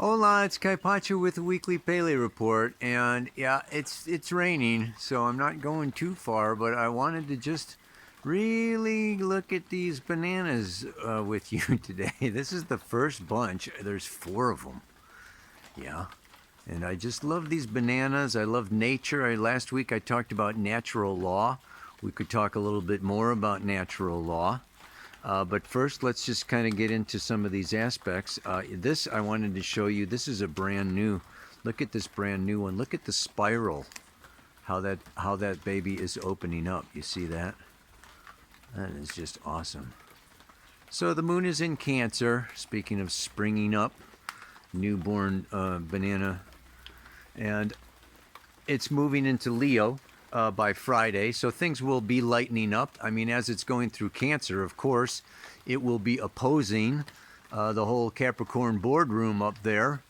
Hola, it's Kaipacho with the weekly Pele report, and yeah, it's raining, so I'm not going too far. But I wanted to just really look at these bananas with you today. This is the first bunch. There's four of them. Yeah, and I just love these bananas. I love nature. Last week I talked about natural law. We could talk a little bit more about natural law. But first, let's just kind of get into some of these aspects. This I wanted to show you. This is a brand new. Look at this brand new one. Look at the spiral. How that baby is opening up. You see that? That is just awesome. So the moon is in Cancer. Speaking of springing up, newborn banana, and it's moving into Leo by Friday, so things will be lightening up. I mean, as it's going through Cancer, of course, it will be opposing the whole Capricorn boardroom up there,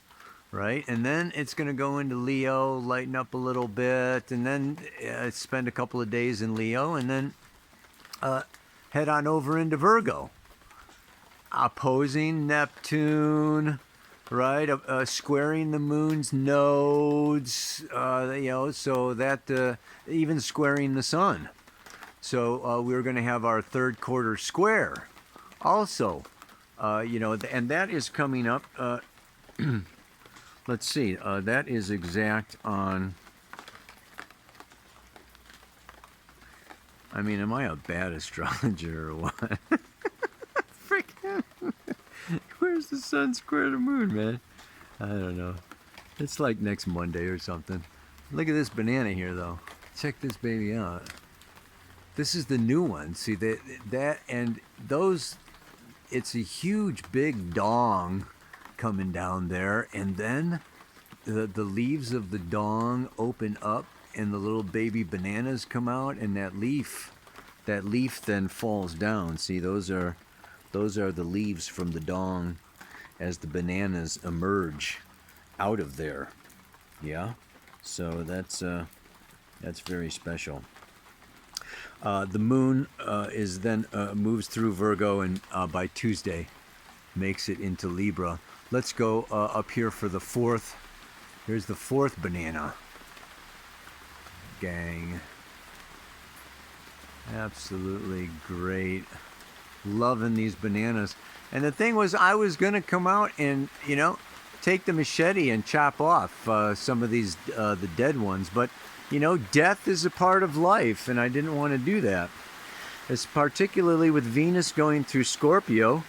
right? And then it's going to go into Leo, lighten up a little bit, and then spend a couple of days in Leo, and then head on over into Virgo, opposing Neptune, right? Squaring the moon's nodes, so that even squaring the sun. So we're going to have our third quarter square also, and that is coming up. Let's see, that is exact on. I mean, am I a bad astrologer or what? Freaking. Where's the sun square the moon, man? I don't know. It's like next Monday or something. Look at this banana here, though. Check this baby out. This is the new one. See that and those. It's a huge, big dong coming down there, and then the leaves of the dong open up, and the little baby bananas come out, and that leaf then falls down. See, those are the leaves from the dong as the bananas emerge out of there. Yeah, so that's very special. The moon is then moves through Virgo, and by Tuesday makes it into Libra. Let's go up here for the fourth. Here's the fourth banana. Gang. Absolutely great. Loving these bananas. And the thing was, I was going to come out and, take the machete and chop off some of these, the dead ones. But, death is a part of life, and I didn't want to do that. It's particularly with Venus going through Scorpio,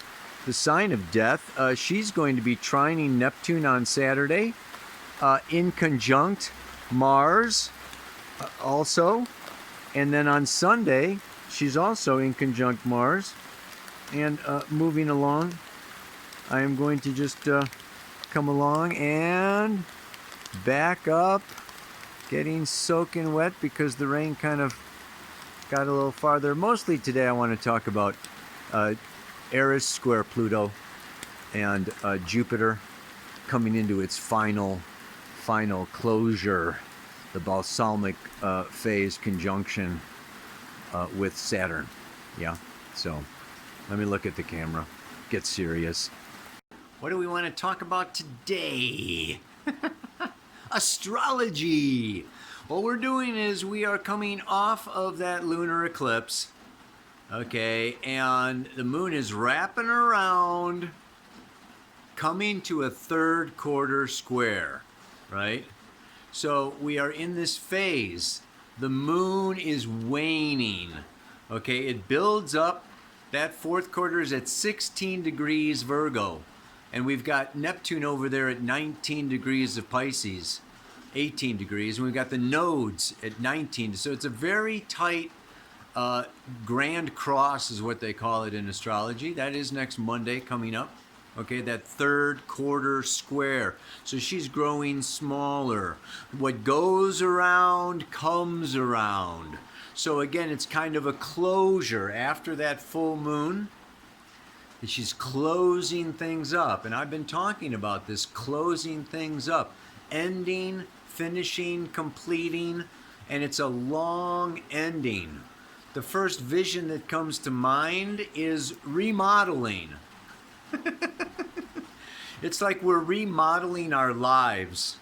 the sign of death. She's going to be trining Neptune on Saturday, in conjunct Mars also. And then on Sunday, she's also in conjunct Mars. And moving along, I am going to just come along and back up, getting soaking wet because the rain kind of got a little farther. Mostly today I want to talk about Eris square Pluto and Jupiter coming into its final closure, the balsamic phase conjunction with Saturn. Yeah, so let me look at the camera. Get serious. What do we want to talk about today? Astrology. What we're doing is we are coming off of that lunar eclipse. Okay, and the moon is wrapping around, coming to a third quarter square, right? So we are in this phase. The moon is waning. Okay, it builds up. That fourth quarter is at 16 degrees Virgo. And we've got Neptune over there at 19 degrees of Pisces, 18 degrees. And we've got the nodes at 19. So it's a very tight grand cross is what they call it in astrology. That is next Monday coming up. Okay, that third quarter square. So she's growing smaller. What goes around comes around. So again, it's kind of a closure after that full moon. She's closing things up. And I've been talking about this, closing things up, ending, finishing, completing, and it's a long ending. The first vision that comes to mind is remodeling. It's like we're remodeling our lives.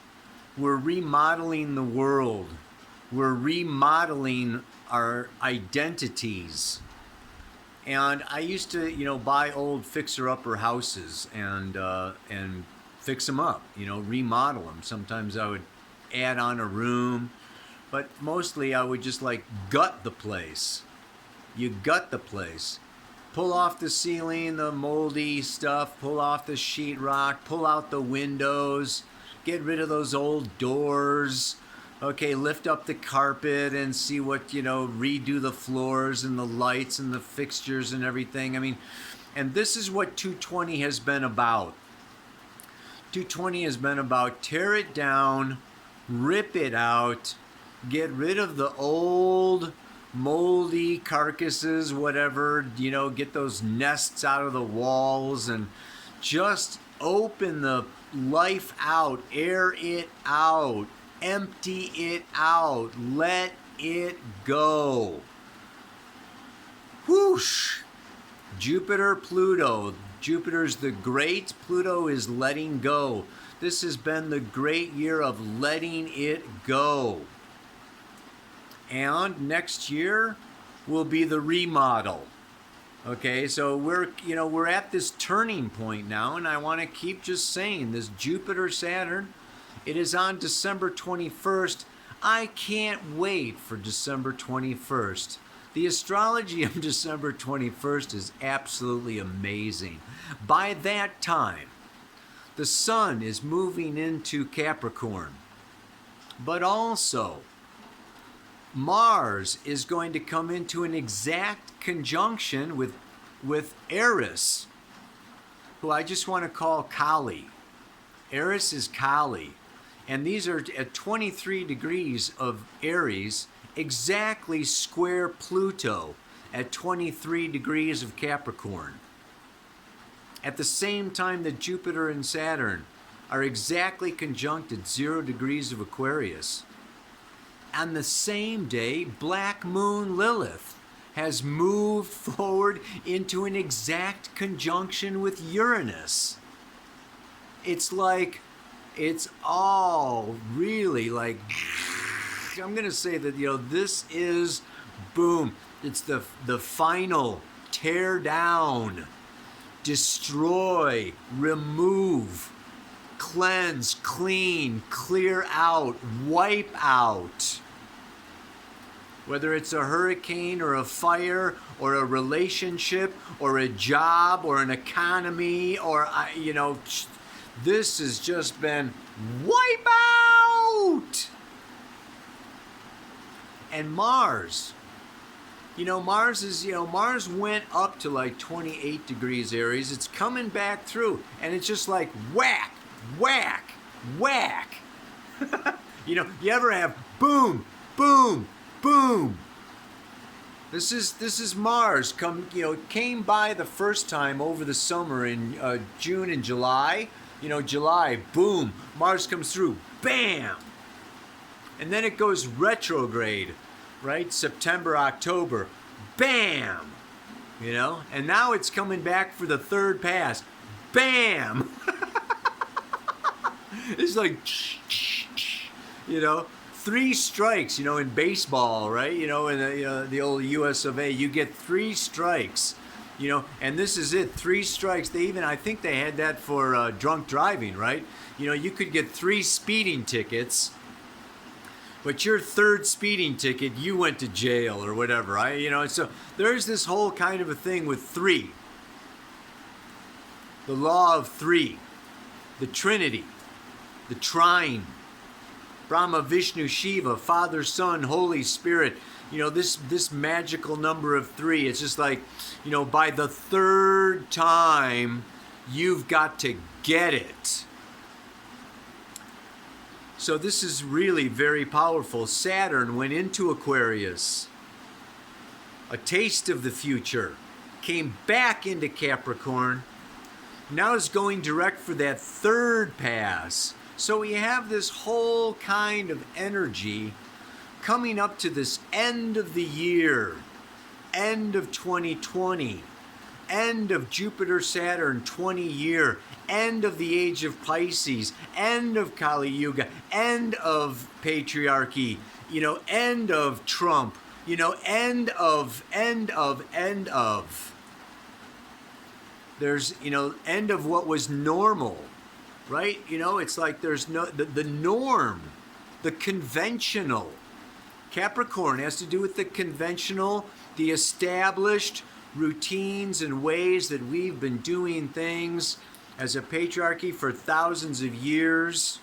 We're remodeling the world. We're remodeling our identities. And I used to, buy old fixer-upper houses and fix them up, remodel them. Sometimes I would add on a room, but mostly I would just like gut the place. You gut the place. Pull off the ceiling, the moldy stuff, pull off the sheetrock, pull out the windows, get rid of those old doors. Okay, lift up the carpet and see what, redo the floors and the lights and the fixtures and everything. I mean, and this is what 220 has been about. 220 has been about tear it down, rip it out, get rid of the old moldy carcasses, whatever, get those nests out of the walls and just open the life out, air it out, empty it out, let it go. Whoosh! Jupiter, Pluto. Jupiter's the great, Pluto is letting go. This has been the great year of letting it go. And next year will be the remodel. Okay, so we're at this turning point now, and I want to keep just saying this Jupiter Saturn, it is on December 21st. I can't wait for December 21st. The astrology of December 21st is absolutely amazing. By that time, the sun is moving into Capricorn, but also Mars is going to come into an exact conjunction with Eris, who I just want to call Kali. Eris is Kali. And these are at 23 degrees of Aries, exactly square Pluto at 23 degrees of Capricorn. At the same time that Jupiter and Saturn are exactly conjunct at 0 degrees of Aquarius. On the same day, Black Moon Lilith has moved forward into an exact conjunction with Uranus. It's like, it's all really like, I'm going to say that, this is, boom, it's the final tear down, destroy, remove, cleanse, clean, clear out, wipe out. Whether it's a hurricane or a fire or a relationship or a job or an economy or, this has just been wipe out. And Mars, Mars went up to like 28 degrees Aries. It's coming back through and it's just like whack, whack, whack. You ever have boom, boom, boom. This is Mars came by the first time over the summer in June and July. July, boom, Mars comes through, bam. And then it goes retrograde, right? September, October, bam. And now it's coming back for the third pass, bam. It's like, 3 strikes, in baseball, right? In the old US of A, you get 3 strikes, and this is it, 3 strikes. I think they had that for drunk driving, right? You could get 3 speeding tickets, but your 3rd speeding ticket, you went to jail or whatever, right? So there's this whole kind of a thing with 3. The law of 3, the Trinity, the Trine, Brahma, Vishnu, Shiva, Father, Son, Holy Spirit. This magical number of 3. It's just like, by the 3rd time, you've got to get it. So this is really very powerful. Saturn went into Aquarius. A taste of the future. Came back into Capricorn. Now is going direct for that 3rd pass. So we have this whole kind of energy coming up to this end of the year, end of 2020, end of Jupiter Saturn 20 year, end of the age of Pisces, end of Kali Yuga, end of patriarchy, end of Trump, end of. There's, end of what was normal, right? It's like there's the norm, the conventional. Capricorn has to do with the conventional, the established routines and ways that we've been doing things as a patriarchy for thousands of years.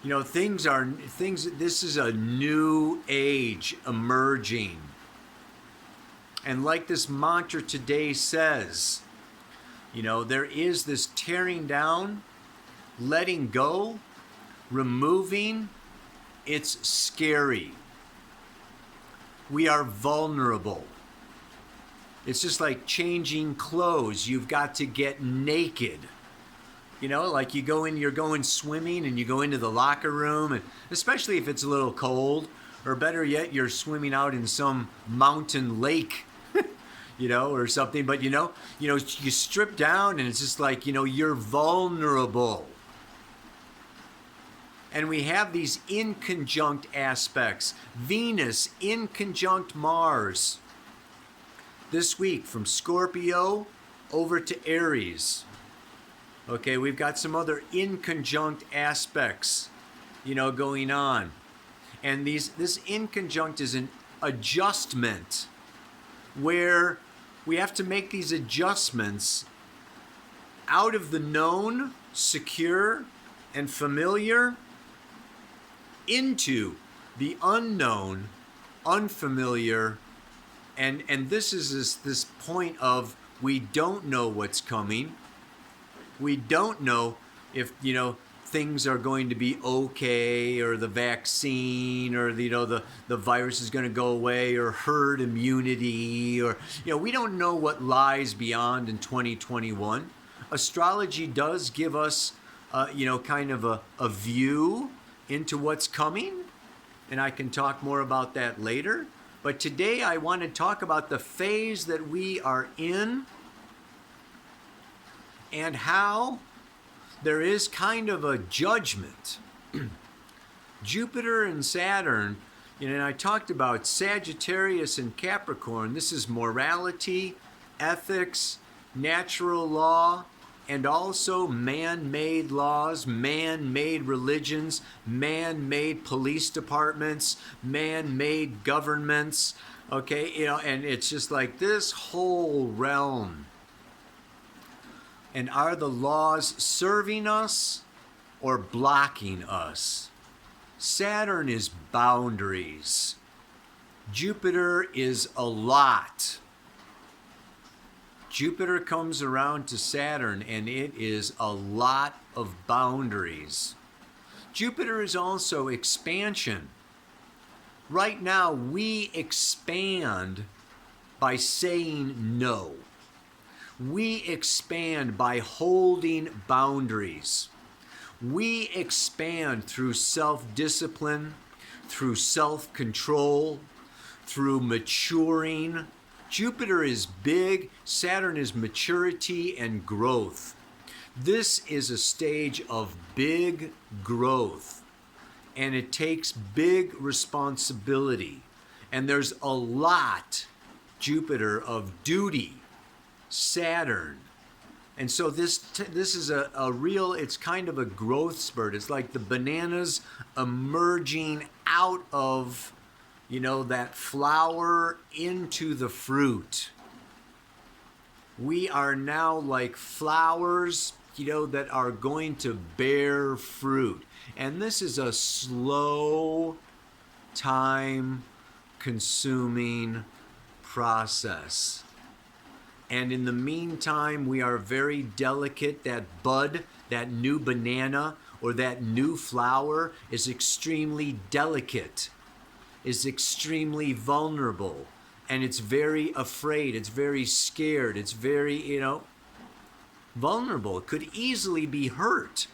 This is a new age emerging. And like this mantra today says, there is this tearing down, letting go, removing. It's scary. We are vulnerable. It's just like changing clothes. You've got to get naked. Like you're going swimming and you go into the locker room, and especially if it's a little cold, or better yet, you're swimming out in some mountain lake, or something. But you strip down and it's just like, you're vulnerable. And we have these inconjunct aspects. Venus inconjunct Mars. This week from Scorpio over to Aries. Okay, we've got some other inconjunct aspects, going on. And this inconjunct is an adjustment where we have to make these adjustments out of the known, secure, and familiar into the unknown, unfamiliar, and this is this point of we don't know what's coming. We don't know if things are going to be okay, or the vaccine, or the virus is going to go away, or herd immunity, or we don't know what lies beyond in 2021. Astrology does give us kind of a view into what's coming, and I can talk more about that later. But today I want to talk about the phase that we are in and how there is kind of a judgment. Jupiter and Saturn, and I talked about Sagittarius and Capricorn. This is morality, ethics, natural law, and also man-made laws, man-made religions, man-made police departments, man-made governments, okay? And it's just like this whole realm. And are the laws serving us or blocking us? Saturn is boundaries. Jupiter is a lot. Jupiter comes around to Saturn and it is a lot of boundaries. Jupiter is also expansion. Right now we expand by saying no. We expand by holding boundaries. We expand through self-discipline, through self-control, through maturing. Jupiter is big, Saturn is maturity and growth. This is a stage of big growth, and it takes big responsibility. And there's a lot, Jupiter, of duty, Saturn. And so this is a real, it's kind of a growth spurt. It's like the bananas emerging out of that flower into the fruit. We are now like flowers, that are going to bear fruit. And this is a slow, time consuming process. And in the meantime, we are very delicate. That bud, that new banana, or that new flower is extremely delicate, is extremely vulnerable, and it's very afraid, it's very scared, it's very, vulnerable. It could easily be hurt,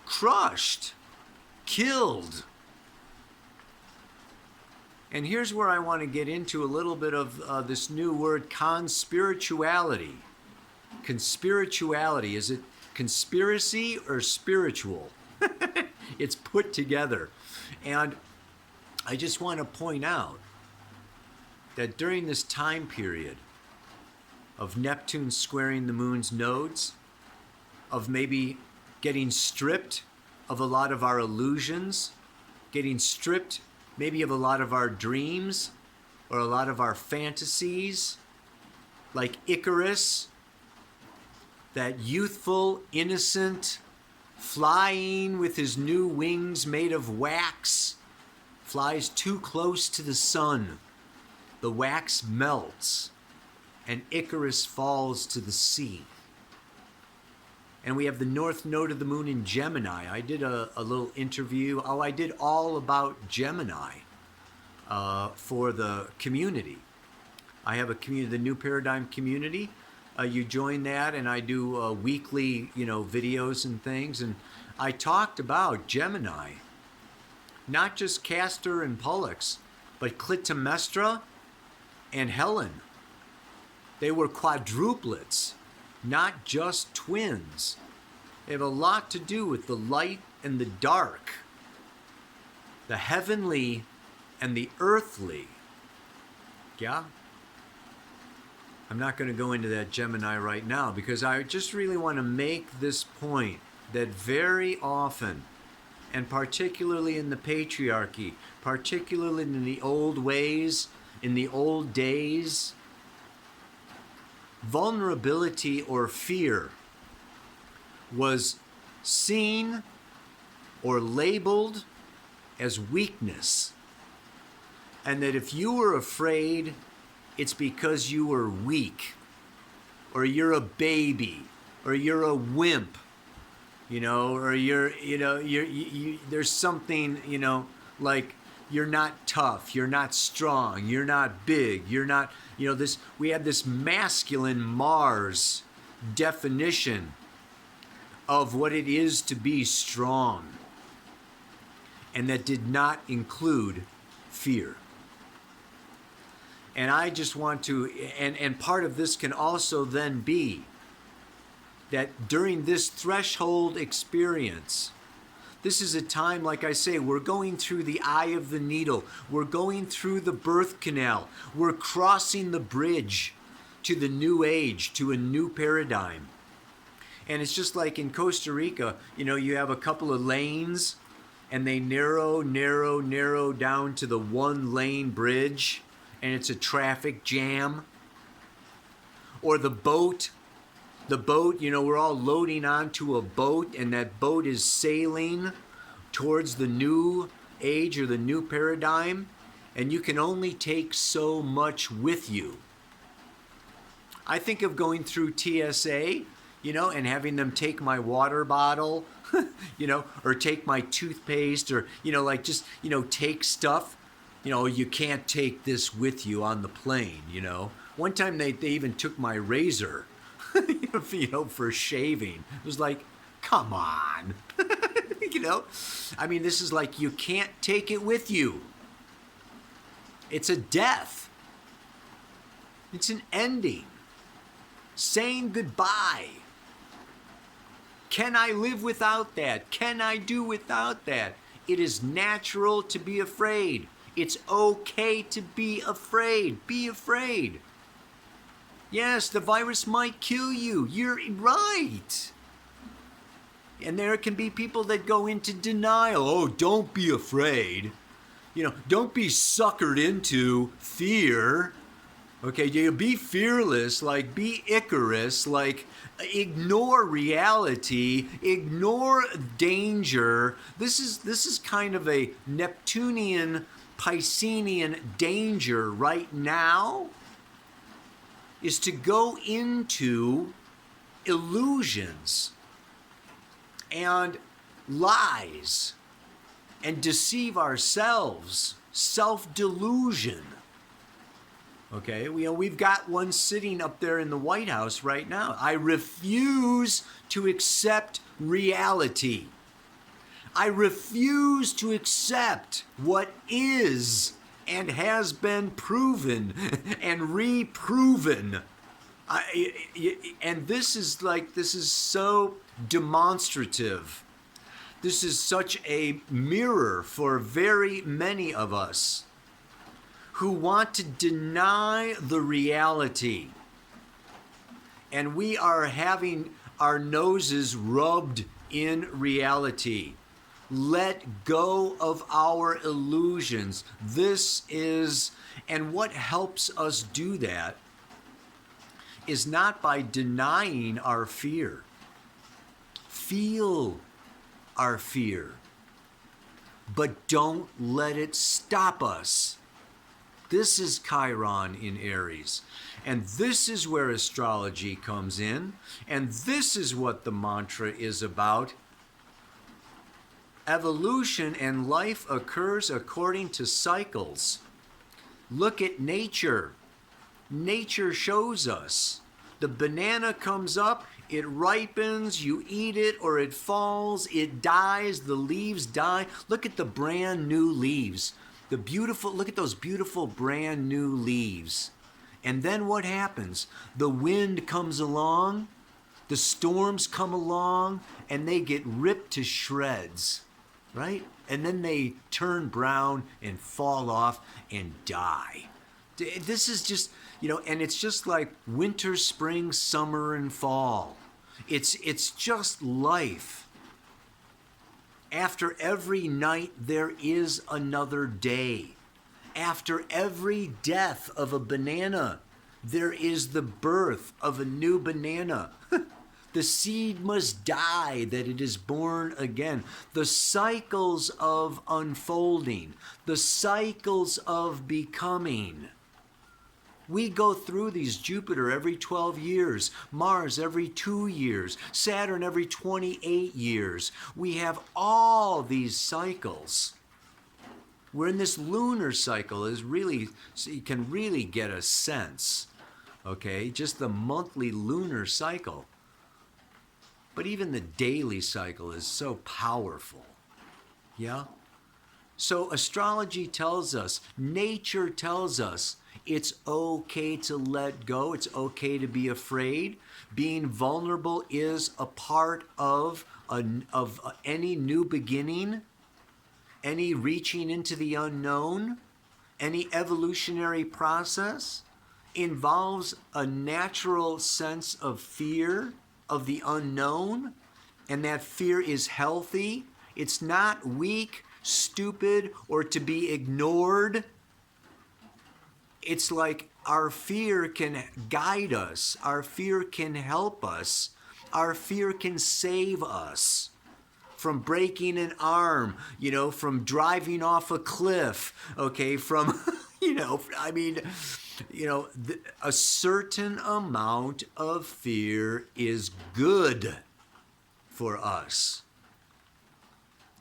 crushed, killed. And here's where I want to get into a little bit of this new word, conspirituality. Conspirituality, is it conspiracy or spiritual? It's put together. And I just want to point out that during this time period of Neptune squaring the moon's nodes, of maybe getting stripped of a lot of our illusions, getting stripped maybe of a lot of our dreams or a lot of our fantasies, like Icarus, that youthful, innocent, flying with his new wings made of wax, flies too close to the sun. The wax melts, and Icarus falls to the sea. And we have the north node of the moon in Gemini. I did a little interview. Oh, I did all about Gemini for the community. I have a community, the New Paradigm community. You join that, and I do weekly, videos and things. And I talked about Gemini, not just Castor and Pollux, but Clytemnestra and Helen. They were quadruplets, not just twins. They have a lot to do with the light and the dark, the heavenly and the earthly. Yeah? I'm not going to go into that Gemini right now because I just really want to make this point that very often, and particularly in the patriarchy, particularly in the old ways, in the old days, vulnerability or fear was seen or labeled as weakness. And that if you were afraid, it's because you were weak, or you're a baby, or you're a wimp, or there's something, like you're not tough, you're not strong, you're not big, you're not, we have this masculine Mars definition of what it is to be strong. And that did not include fear. And I just want to, and part of this can also then be that during this threshold experience, this is a time, like I say, we're going through the eye of the needle. We're going through the birth canal. We're crossing the bridge to the new age, to a new paradigm. And it's just like in Costa Rica, you have a couple of lanes and they narrow down to the one lane bridge, and it's a traffic jam. Or the boat, we're all loading onto a boat, and that boat is sailing towards the new age or the new paradigm, and you can only take so much with you. I think of going through TSA, and having them take my water bottle, or take my toothpaste, or, take stuff. You can't take this with you on the plane, One time they even took my razor, for shaving. It was like, come on. This is like, you can't take it with you. It's a death. It's an ending. Saying goodbye. Can I live without that? Can I do without that? It is natural to be afraid. It's okay to be afraid. Be afraid. Yes, the virus might kill you. You're right. And there can be people that go into denial. Oh, don't be afraid. Don't be suckered into fear. Okay, you be fearless, like be Icarus, like ignore reality, ignore danger. This is kind of a Neptunian, Piscean danger right now, is to go into illusions and lies and deceive ourselves, self-delusion. Okay, we've got one sitting up there in the White House right now. I refuse to accept reality. I refuse to accept what is and has been proven and reproven. And this is so demonstrative. This is such a mirror for very many of us who want to deny the reality. And we are having our noses rubbed in reality. Let go of our illusions. And what helps us do that is not by denying our fear. Feel our fear, but don't let it stop us. This is Chiron in Aries. And this is where astrology comes in. And this is what the mantra is about. Evolution and life occurs according to cycles. Look at nature. Nature shows us. The banana comes up, it ripens, you eat it, or it falls, it dies, the leaves die. Look at the brand new leaves. Look at those beautiful brand new leaves. And then what happens? The wind comes along, the storms come along, and they get ripped to shreds, right? And then they turn brown and fall off and die. This is just, and it's just like winter, spring, summer, and fall. It's just life. After every night, there is another day. After every death of a banana, there is the birth of a new banana. The seed must die that it is born again. The cycles of unfolding, the cycles of becoming. We go through these. Jupiter every 12 years, Mars every 2 years, Saturn every 28 years. We have all these cycles. We're in this lunar cycle so you can really get a sense, okay? Just the monthly lunar cycle. But even the daily cycle is so powerful, yeah? So astrology tells us, nature tells us, it's okay to let go. It's okay to be afraid. Being vulnerable is a part of any new beginning, any reaching into the unknown, any evolutionary process involves a natural sense of fear of the unknown, and that fear is healthy. It's not weak, stupid, or to be ignored. It's like our fear can guide us. Our fear can help us. Our fear can save us from breaking an arm, from driving off a cliff, okay, from, a certain amount of fear is good for us.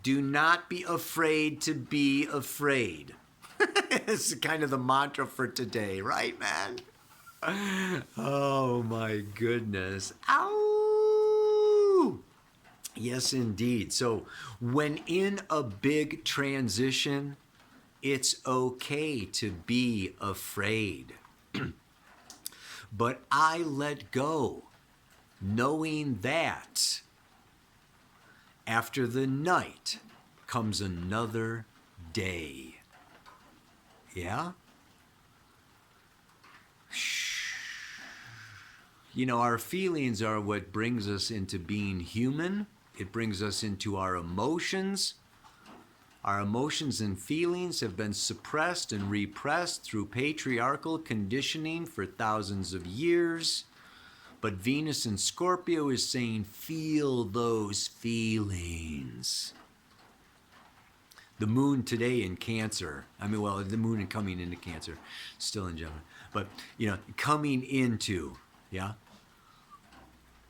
Do not be afraid to be afraid. It's kind of the mantra for today, right, man? Oh, my goodness. Ow! Yes, indeed. So when in a big transition, it's okay to be afraid. But I let go, knowing that after the night comes another day. Yeah? Our feelings are what brings us into being human. It brings us into our emotions. Our emotions and feelings have been suppressed and repressed through patriarchal conditioning for thousands of years. But Venus in Scorpio is saying, feel those feelings. The moon today in Cancer, the moon coming into Cancer, still in Gemini, but, coming into, yeah?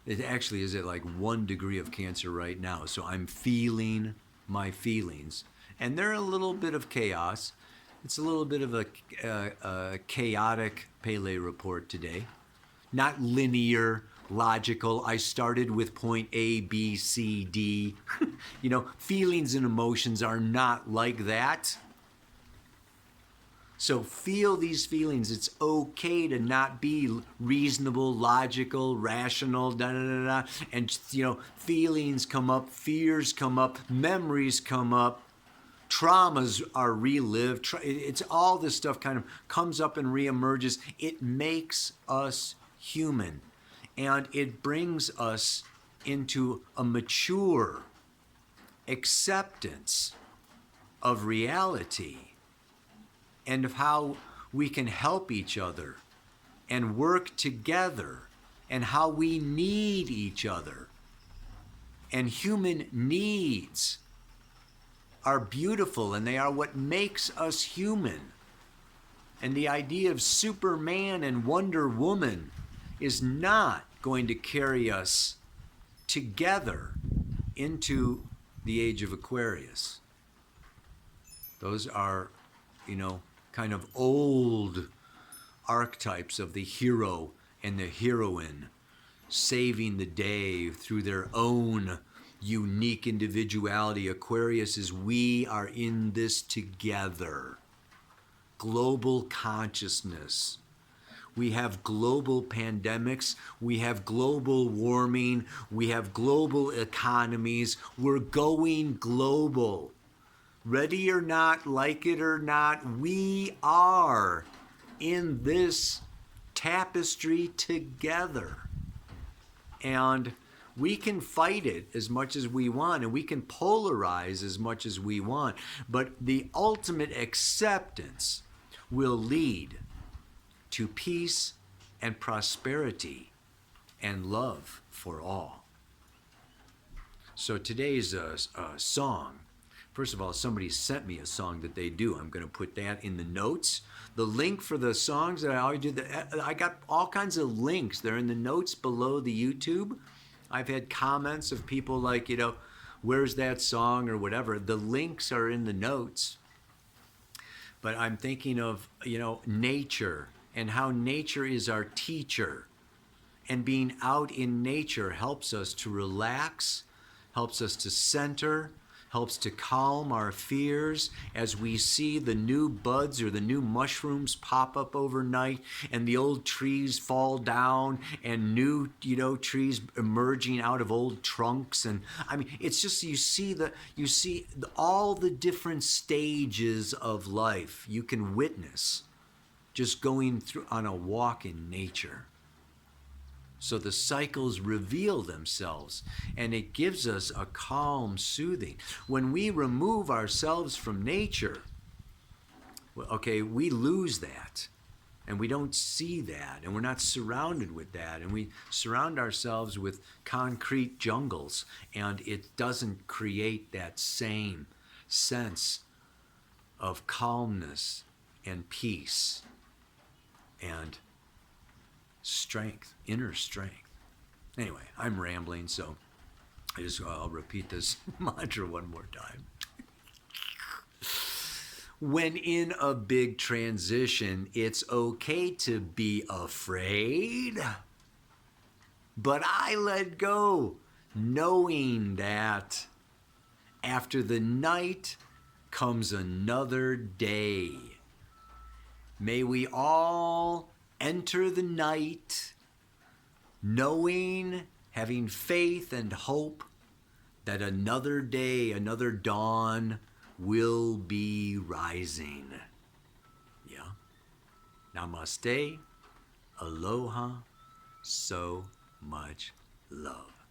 It actually is at like 1 degree of Cancer right now, so I'm feeling my feelings. And they're a little bit of chaos. It's a little bit of a chaotic Pele report today. Not linear, logical. I started with point A, B, C, D. Feelings and emotions are not like that. So feel these feelings. It's okay to not be reasonable, logical, rational, da da da da. And feelings come up, fears come up, memories come up, traumas are relived. It's all this stuff kind of comes up and reemerges. It makes us human, and it brings us into a mature acceptance of reality and of how we can help each other and work together and how we need each other. And human needs are beautiful, and they are what makes us human. And the idea of Superman and Wonder Woman is not going to carry us together into the age of Aquarius. Those are, kind of old archetypes of the hero and the heroine saving the day through their own unique individuality. Aquarius is, we are in this together. Global consciousness. We have global pandemics. We have global warming. We have global economies. We're going global. Ready or not, like it or not, we are in this tapestry together. And we can fight it as much as we want, and we can polarize as much as we want, but the ultimate acceptance will lead to peace and prosperity and love for all. So today's song, first of all, somebody sent me a song that they do. I'm going to put that in the notes. The link for the songs that I always do, I got all kinds of links. They're in the notes below the YouTube. I've had comments of people like, where's that song or whatever. The links are in the notes. But I'm thinking of, nature and how nature is our teacher. And being out in nature helps us to relax, helps us to center, helps to calm our fears as we see the new buds or the new mushrooms pop up overnight and the old trees fall down and new, trees emerging out of old trunks. And I mean, it's just, you see all the different stages of life you can witness just going through on a walk in nature. So the cycles reveal themselves, and it gives us a calm soothing. When we remove ourselves from nature, we lose that, and we don't see that, and we're not surrounded with that, and we surround ourselves with concrete jungles, and it doesn't create that same sense of calmness and peace and strength, inner strength. Anyway, I'm rambling, so I'll repeat this mantra one more time. When in a big transition, it's okay to be afraid, but I let go, knowing that after the night comes another day. May we all enter the night knowing, having faith and hope that another day, another dawn will be rising. Yeah. Namaste. Aloha. So much love.